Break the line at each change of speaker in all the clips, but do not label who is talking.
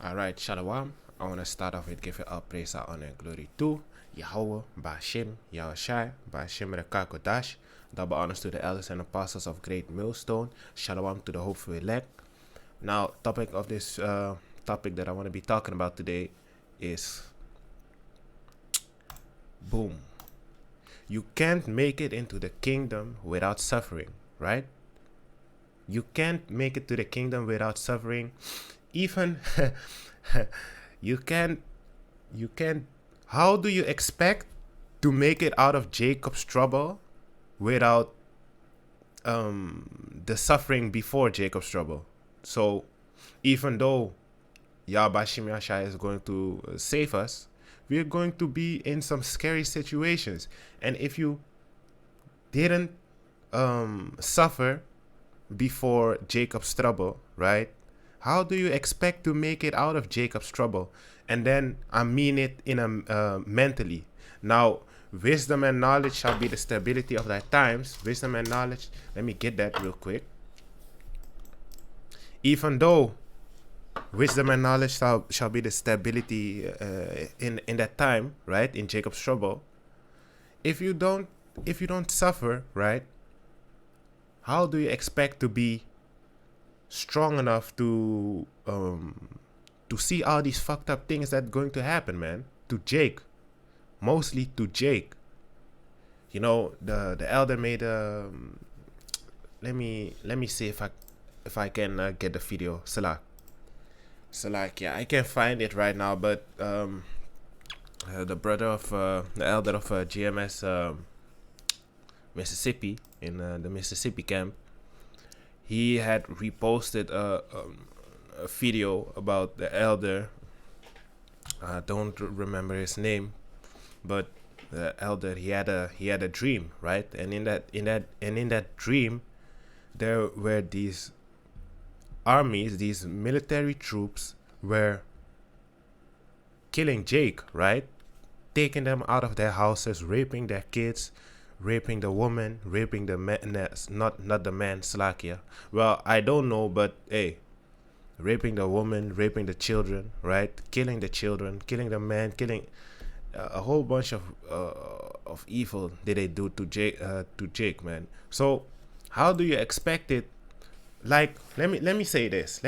Alright, Shalom. I want to start off with giving all praise, honor, and glory to Yahweh, Bashim, Yahushai, Bashim Rekakodash. Double honors to the elders and apostles of Great Millstone. Shalom to the hopeful elect. Now, topic of this topic that I want to be talking about today is boom. You can't make it into the kingdom without suffering, right? You can't make it to the kingdom without suffering. Even you can't how do you expect to make it out of Jacob's trouble without the suffering before Jacob's trouble? So even though Yahweh Shai is going to save us, we're going to be in some scary situations. And if you didn't suffer before Jacob's trouble, right? How do you expect to make it out of Jacob's trouble? And then I mean it in a mentally. Now, wisdom and knowledge shall be the stability of thy times. Wisdom and knowledge. Let me get that real quick. Even though wisdom and knowledge shall be the stability in that time, right? In Jacob's trouble. If you don't suffer, right? How do you expect to be strong enough to see all these fucked up things that going to happen, man? To Jake, mostly to Jake. You know, the elder made let me see if I can get the video. Salak, yeah, I can't find it right now, but the brother of the elder of GMS Mississippi in the Mississippi camp, he had reposted a video about the elder. I don't remember his name, but the elder, he had a dream, right? And in that dream, there were these armies, these military troops were killing Jake, right? Taking them out of their houses, raping their kids, raping the woman, raping the man, not the man, Slakia. Well, I don't know, but hey, raping the woman, raping the children, right? Killing the children, killing the man, killing a whole bunch of evil did they do to Jake, man. So how do you expect it? Like, let me say this.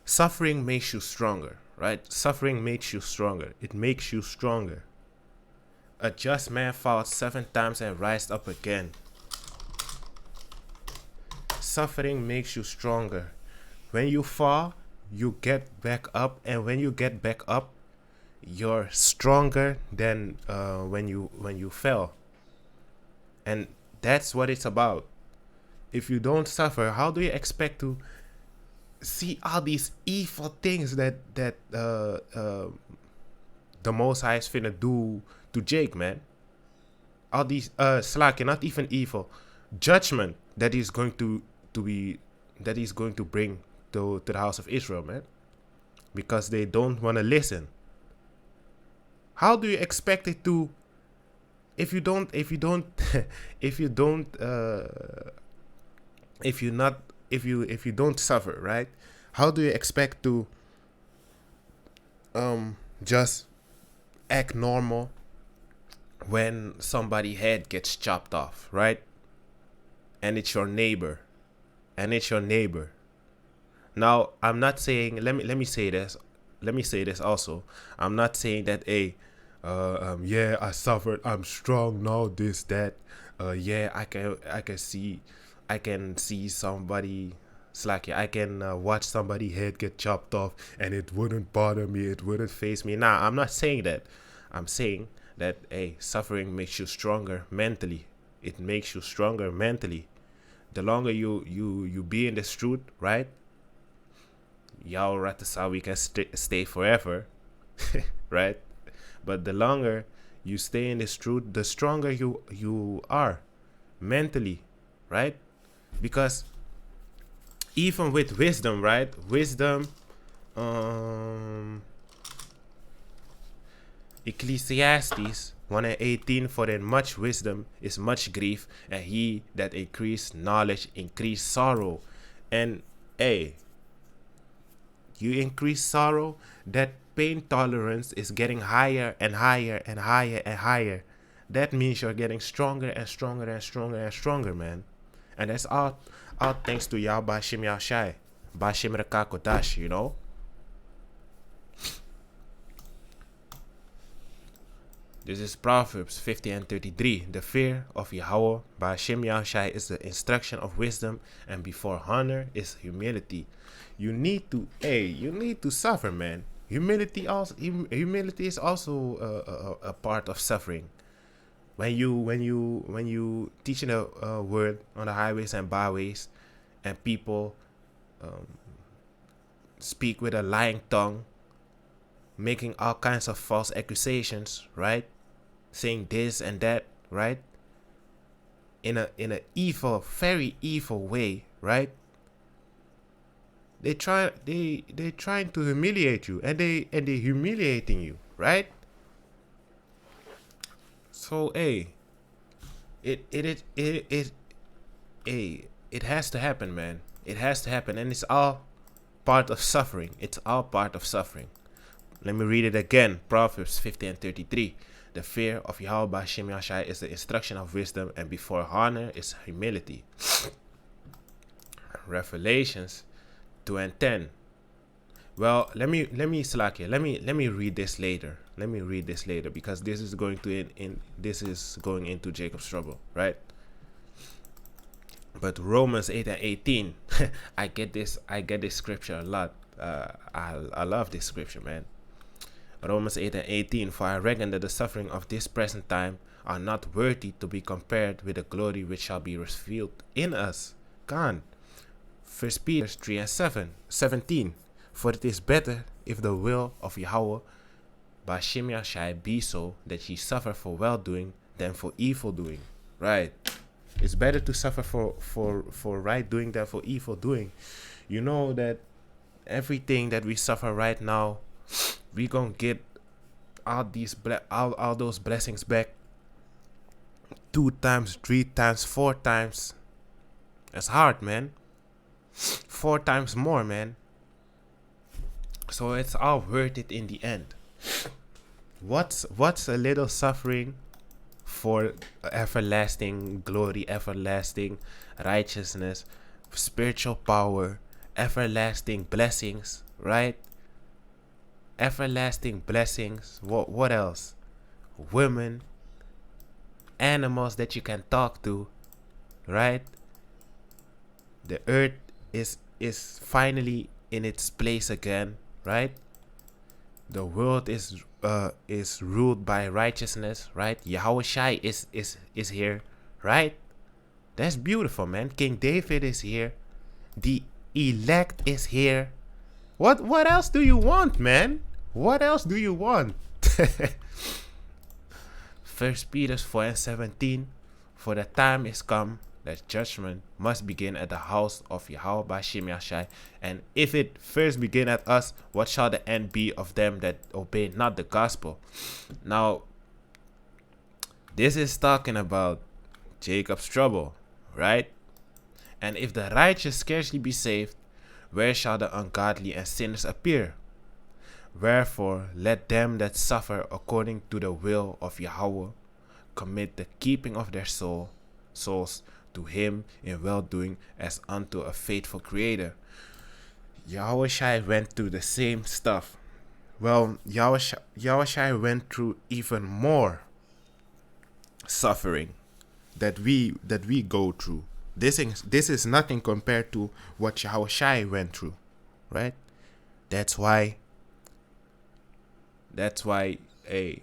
Suffering makes you stronger, right? Suffering makes you stronger. It makes you stronger. A just man falls 7 times and rises up again. Suffering makes you stronger. When you fall, you get back up, and when you get back up, you're stronger than when you fell. And that's what it's about. If you don't suffer, how do you expect to see all these evil things that the Most High is finna do to Jake, man? All these not even evil, judgment that he's going to bring to the house of Israel, man, because they don't want to listen. How do you expect it to, if you don't if you don't suffer, right? How do you expect to just act normal when somebody's head gets chopped off, right? And it's your neighbor. Now, I'm not saying, let me say this also. I'm not saying that, hey, yeah, I suffered, I'm strong now, this, that. Yeah, I can see somebody slack. I can watch somebody head get chopped off, and it wouldn't bother me. It wouldn't faze me. Nah, I'm not saying that. I'm saying that, hey, suffering makes you stronger mentally. It makes you stronger mentally. The longer you be in this truth, right? Y'all ratasa, we can stay forever, right? But the longer you stay in this truth, the stronger you are mentally, right? Because even with wisdom, right? Wisdom, Ecclesiastes 1:18, for in much wisdom is much grief, and he that increase knowledge increase sorrow. And hey, you increase sorrow, that pain tolerance is getting higher and higher and higher and higher. That means you're getting stronger and stronger and stronger and stronger, man. And that's all thanks to Yah Bashim Yahshai. Bashim Rekakodash, you know? This is Proverbs 50 and 33. The fear of Yahweh by Hashem Yahushai is the instruction of wisdom, and before honor is humility. You need to suffer, man. Humility is also a part of suffering. When you teaching a word on the highways and byways, and people speak with a lying tongue, making all kinds of false accusations, right? Saying this and that, right? In a evil, very evil way, right? They're trying to humiliate you, and they humiliating you, right? So it has to happen, man. It has to happen, and it's all part of suffering. It's all part of suffering. Let me read it again. Proverbs 50 and 33. The fear of Yahweh Bashim Yahshai is the instruction of wisdom, and before honor is humility. Revelations 2 and 10. Well, let me slack here. Let me read this later. Let me read this later, because this is going into Jacob's trouble, right? But Romans 8 and 18. I get this scripture a lot. I love this scripture, man. Romans 8 and 18. For I reckon that the suffering of this present time are not worthy to be compared with the glory which shall be revealed in us. Cant. 1 Peter 3 and 17. For it is better if the will of Yahweh Bashim Yahshai be so that ye suffer for well doing than for evil doing. Right. It's better to suffer for right doing than for evil doing. You know that everything that we suffer right now, we gonna get all those blessings back 2 times, 3 times, 4 times. That's hard, man. 4 times more, man. So it's all worth it in the end. What's a little suffering for everlasting glory, everlasting righteousness, spiritual power, everlasting blessings, right? Everlasting blessings. What else? Women, animals that you can talk to, right? The earth is finally in its place again, right? The world is ruled by righteousness, right? Yahweh Shai is here, right? That's beautiful, man. King David is here. The elect is here. What else do you want, man? What else do you want? 1 Peter 4 and 17. For the time is come that judgment must begin at the house of Yahweh Bashim Yahshai. And if it first begin at us, what shall the end be of them that obey not the gospel? Now, this is talking about Jacob's trouble, right? And if the righteous scarcely be saved, where shall the ungodly and sinners appear? Wherefore, let them that suffer according to the will of Yahweh commit the keeping of their souls to him in well-doing as unto a faithful creator. Yahweh Shai went through the same stuff. Well, Yahweh Shai went through even more suffering that we go through. This is nothing compared to what Yahweh Shai went through, right? That's why hey,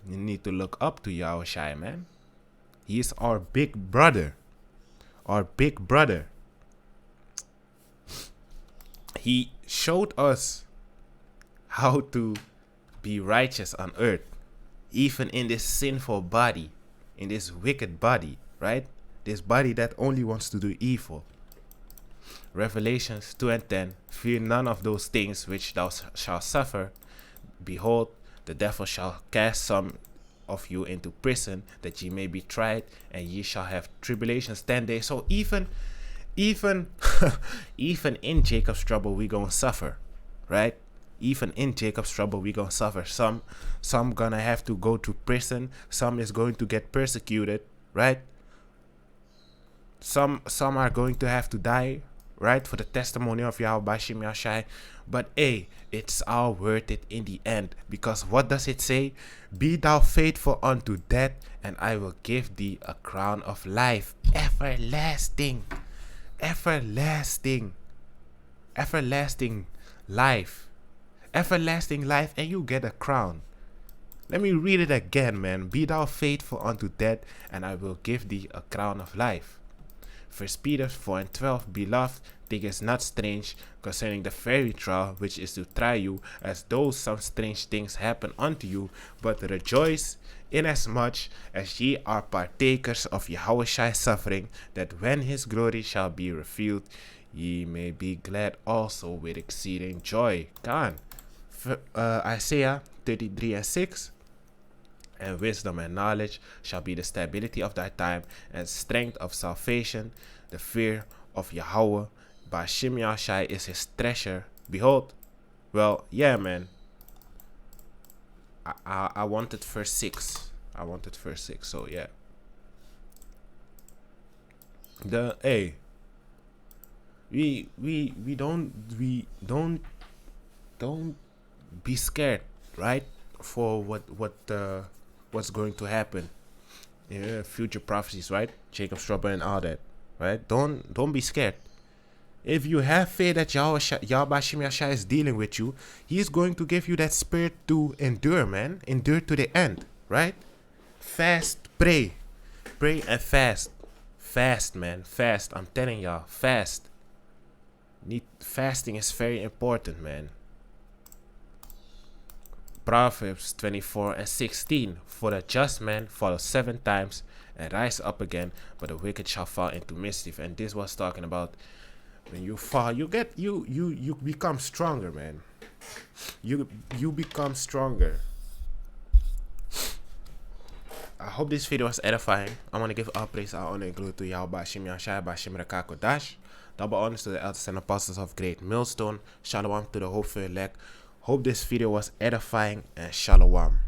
you need to look up to Yahweh Shai, man. He is our big brother. Our big brother. He showed us how to be righteous on earth, even in this sinful body, in this wicked body, right? This body that only wants to do evil. Revelations 2 and 10. Fear none of those things which thou shalt suffer. Behold, the devil shall cast some of you into prison, that ye may be tried, and ye shall have tribulations 10 days. So even Even even in Jacob's trouble we gonna suffer, right? Even in Jacob's trouble we gonna suffer. Some gonna have to go to prison, some is going to get persecuted, right? Some are going to have to die, right, for the testimony of Yahweh Bashim Yashai. But hey, it's all worth it in the end, because what does it say? Be thou faithful unto death, and I will give thee a crown of life, everlasting, everlasting, everlasting life, everlasting life, and you get a crown. Let me read it again, man. Be thou faithful unto death, and I will give thee a crown of life. First Peter 4:12, Beloved, think it not strange concerning the very trial which is to try you, as though some strange things happen unto you, but rejoice inasmuch as ye are partakers of Yahweh's suffering, that when his glory shall be revealed, ye may be glad also with exceeding joy. Cant. Isaiah 33:6. And wisdom and knowledge shall be the stability of thy time, and strength of salvation. The fear of Yahweh, Bashim Yashai, is his treasure. Behold, well, yeah, man. I wanted verse 6. I wanted verse 6, so yeah. We don't be scared, right? For what's going to happen. Yeah, future prophecies, right? Jacob's trouble and all that, right? Don't be scared. If you have faith that Yahweh Bashim Yashai is dealing with you, he's going to give you that spirit to endure, man. Endure to the end, right? Fast, pray and fast. Fast, man, fast. I'm telling y'all, fast. Fasting is very important, man. Proverbs 24:16. For the just man falls 7 times and rise up again, but the wicked shall fall into mischief. And this was talking about when you fall, you become stronger, man. You become stronger. I hope this video was edifying. I want to give all praise, all honor, and glory to Yahweh Bashim Yashai Bashim Rekako Dash. Double honors to the elders and apostles of Great Millstone. Shalom to the hopeful elect. Hope this video was edifying, and shalom.